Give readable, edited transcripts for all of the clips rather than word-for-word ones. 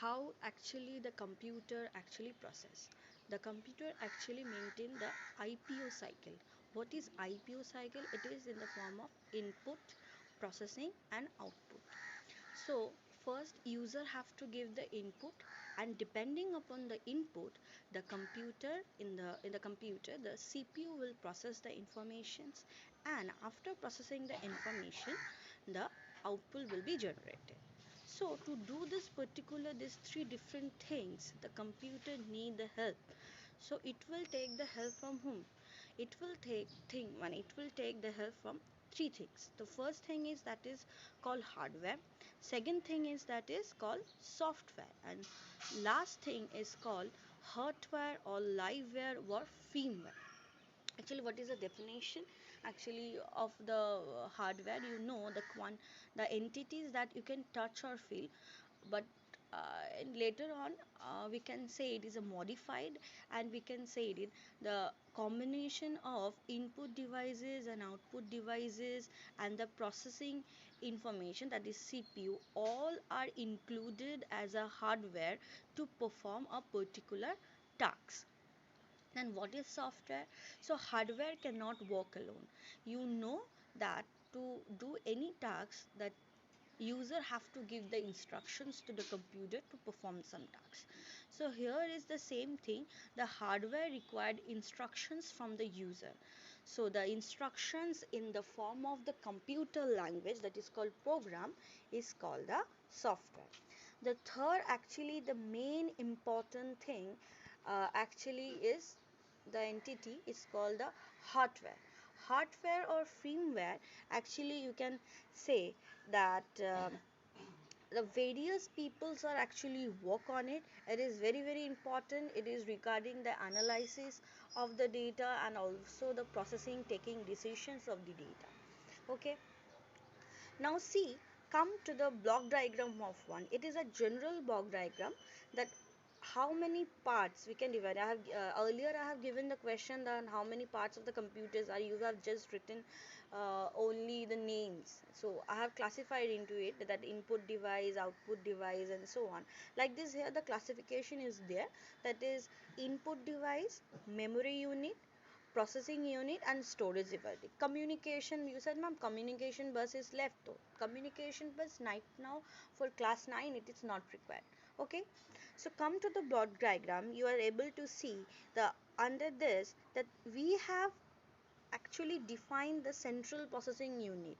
how actually the computer actually process. The computer actually maintain the IPO cycle. What is IPO cycle? It is in the form of input, processing and output. So first user have to give the input, and depending upon the input, the computer in the computer, the CPU will process the informations, and after processing the information, the output will be generated. So to do this particular these three different things, the computer need the help. So it will take the help from whom? It will take thing when it will take the help from three things. The first thing is that is called hardware. Second thing is that is called software, and last thing is called hardware or liveware or firmware. Actually, what is the definition actually of the hardware? You know the entities that you can touch or feel, but and later on we can say it is a modified, and we can say it in the combination of input devices and output devices and the processing information, that is CPU, all are included as a hardware to perform a particular task. And what is software? So hardware cannot work alone. You know that to do any task, that user have to give the instructions to the computer to perform some tasks. So here is the same thing. The hardware required instructions from the user. So the instructions in the form of the computer language, that is called program, is called the software. The third, actually the main important thing actually is the entity is called the hardware. Hardware or firmware, actually you can say that the various peoples are actually work on it. It is very very important. It is regarding the analysis of the data and also the processing, taking decisions of the data. Okay, now see, come to the block diagram of one. It is a general block diagram, that how many parts we can divide. I have earlier I have given the question that how many parts of the computers are. You have just written only the names. So I have classified into it that input device, output device, and so on. Like this here, the classification is there. That is input device, memory unit, processing unit and storage device. Communication, you said ma'am communication bus is left though. Communication bus right now for class 9 it is not required. Okay, so come to the block diagram. You are able to see the under this that we have actually defined the central processing unit.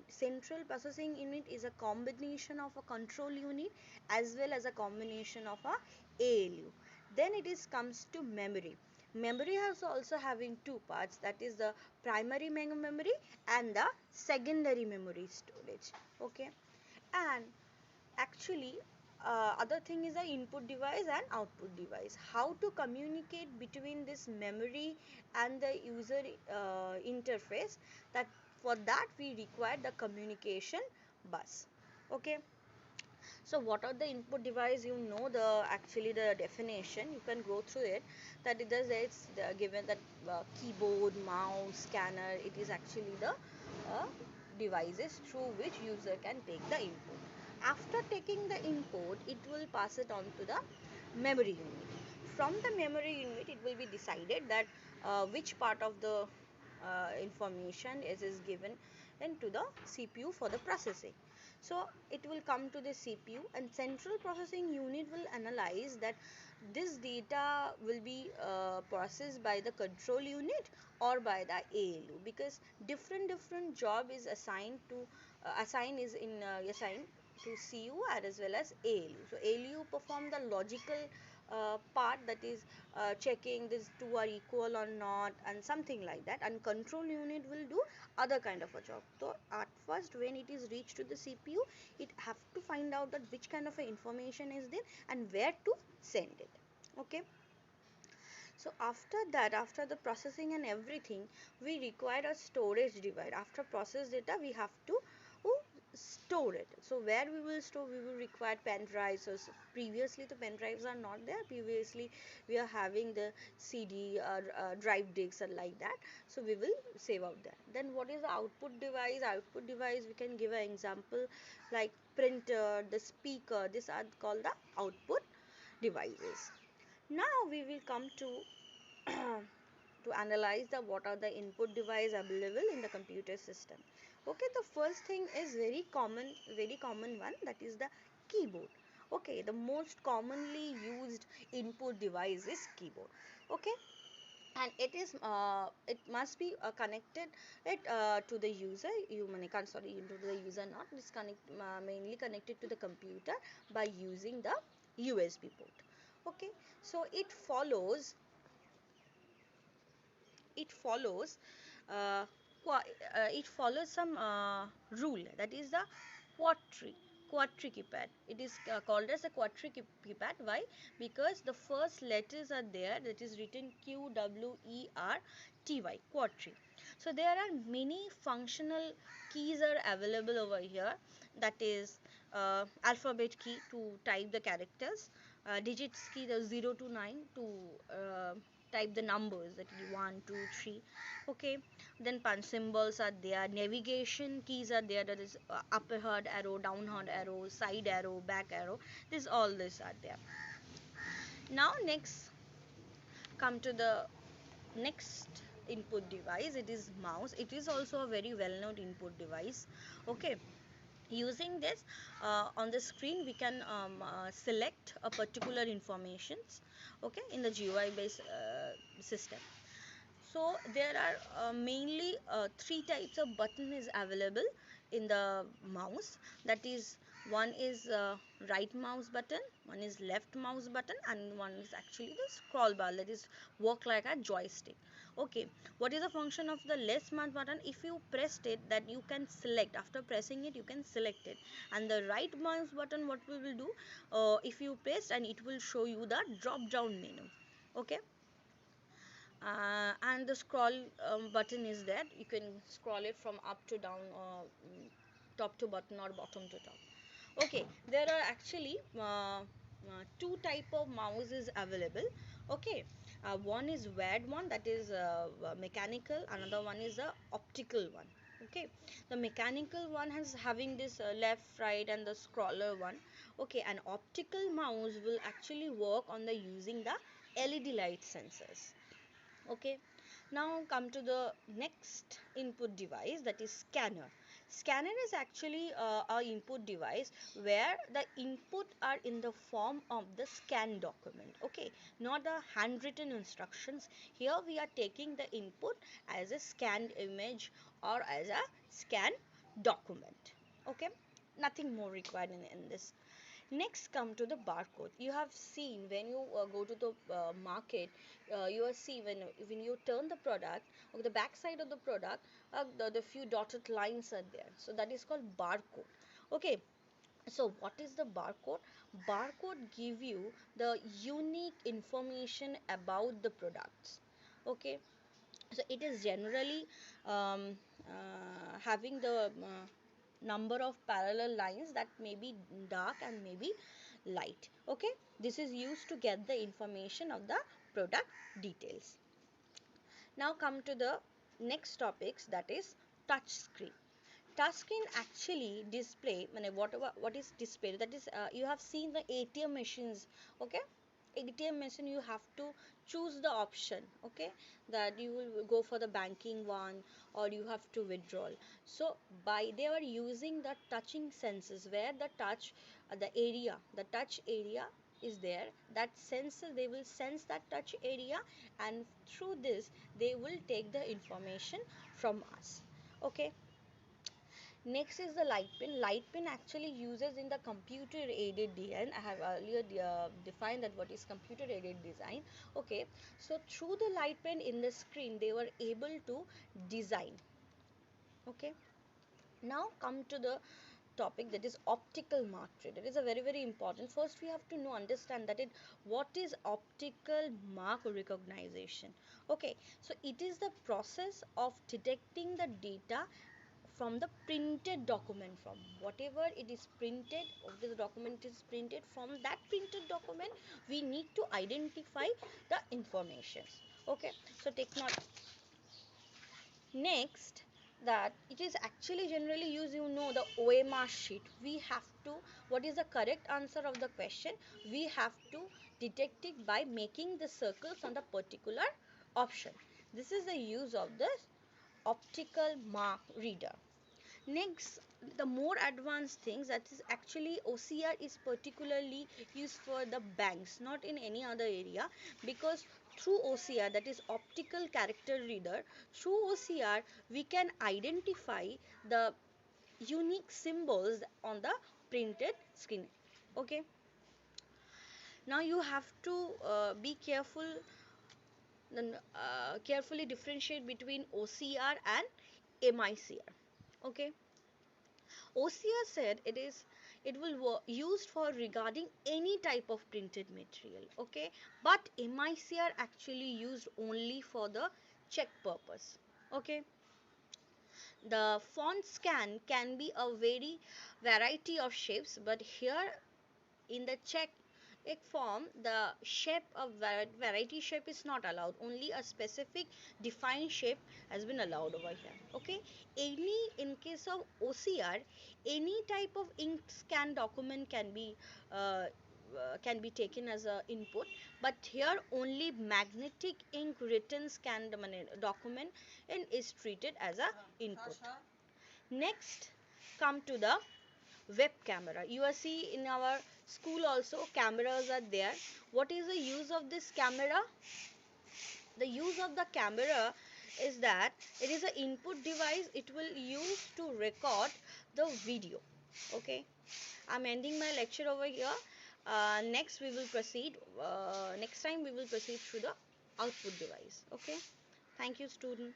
Central processing unit is a combination of a control unit as well as a combination of a ALU. Then it is comes to memory. Memory has also having two parts, that is the primary memory and the secondary memory storage. Okay, and actually other thing is the input device and output device. How to communicate between this memory and the user interface, that for that we require the communication bus. Okay, so what are the input device? You know the actually the definition, you can go through it. That it does, it's given that keyboard, mouse, scanner, it is actually the uh, devices through which user can take the input. After taking the input, it will pass it on to the memory unit. From the memory unit, it will be decided that which part of the information is given into the CPU for the processing. So it will come to the CPU, and central processing unit will analyze that this data will be processed by the control unit or by the ALU, because different job is assigned to assigned to CU as well as ALU. So ALU perform the logical part, that is checking these two are equal or not and something like that, and control unit will do other kind of a job. So at first when it is reached to the CPU, it have to find out that which kind of a information is there and where to send it. Okay, so after that, after the processing and everything, we require a storage device. After process data, we have to store it. So where we will store, we will require pen drives. So previously the pen drives are not there. Previously we are having the CD drive disks and like that. So we will save out there. Then what is the output device? Output device, we can give an example like printer, the speaker. These are called the output devices. Now we will come to to analyze the what are the input device available in the computer system. Okay, the first thing is very common one, that is the keyboard. Okay, the most commonly used input device is keyboard. Okay, and it must be connected it to the user. Sorry, to the user, not this connect mainly connected to the computer by using the USB port. Okay, so it follows uh, it follows some rule, that is the quadri quadri keypad. It is called as a quadri keypad. Why? Because the first letters are there, that is written QWERTY, quadri. So there are many functional keys are available over here, that is alphabet key to type the characters, digits key, the 0 to 9 to type the numbers, that is 1 2 3. Okay, then punch symbols are there, navigation keys are there, that is upward arrow, downward arrow, side arrow, back arrow. This are there. Now next, come to the next input device. It is mouse. It is also a very well known input device. Okay, using this, on the screen we can select a particular informations, okay, in the GUI based system. So there are mainly three types of button is available in the mouse. That is, one is right mouse button, one is left mouse button, and one is actually the scroll bar, that is work like a joystick. Okay, what is the function of the left mouse button? If you pressed it, that you can select, after pressing it you can select it. And the right mouse button, what we will do, if you press, and it will show you the drop down menu. Okay, and the scroll button is there. You can scroll it from up to down, or top to bottom, or bottom to top. Okay, there are actually two type of mouses available. Okay, one is wired one, that is mechanical. Another one is a optical one. Okay, the mechanical one has having this left, right, and the scroller one. Okay, an optical mouse will actually work on the using the LED light sensors. Okay, now come to the next input device, that is scanner. Scanner is actually a input device where the input are in the form of the scan document. Okay, not the handwritten instructions. Here we are taking the input as a scanned image or as a scan document. Okay, nothing more required in this. Next, come to the barcode. You have seen when you go to the market, you will see when you turn the product, or the back side of the product, the few dotted lines are there. So that is called barcode. Okay. So what is the barcode? Barcode give you the unique information about the products. Okay. So it is generally having the number of parallel lines that may be dark and may be light. Okay, this is used to get the information of the product details. Now come to the next topics, that is touch screen. Touch screen actually display, what is displayed, that is you have seen the ATM machines. Okay, ATM machine, you have to choose the option. Okay, that you will go for the banking one, or you have to withdraw. So by they are using the touching senses, where the touch the touch area is there, that sensor, they will sense that touch area, and through this they will take the information from us. Okay, next is the light pin. Light pin actually uses in the computer aided design. I have earlier defined that what is computer aided design. Okay, so through the light pin in the screen, they were able to design. Okay, now come to the topic, that is optical mark tree. That is a very important. First we have to know, understand that what is optical mark recognition. Okay, so it is the process of detecting the data from the printed document, from whatever it is printed, or the document is printed, from that printed document we need to identify the information. Okay, so take note. Next, that it is actually generally used, you know, the OMR sheet. We have to, what is the correct answer of the question, we have to detect it by making the circles on the particular option. This is the use of this optical mark reader. Next, the more advanced things, that is actually OCR is particularly used for the banks, not in any other area, because through OCR, that is optical character reader, through OCR we can identify the unique symbols on the printed screen. Okay, now you have to be careful, then carefully differentiate between OCR and MICR. Okay, OCR said it will used for regarding any type of printed material. Okay, but MICR actually used only for the check purpose. Okay, the font scan can be a very variety of shapes, but here in the check form the shape of variety shape is not allowed, only a specific defined shape has been allowed over here. Okay, any, in case of OCR, any type of ink scan document can be taken as a input, but here only magnetic ink written scanned document and is treated as a input. Next, come to the web camera. You are see in our school also cameras are there. What is the use of this camera? The use of the camera is that it is an input device. It will use to record the video. Okay, I'm ending my lecture over here. Next we will proceed, next time we will proceed through the output device. Okay, thank you student.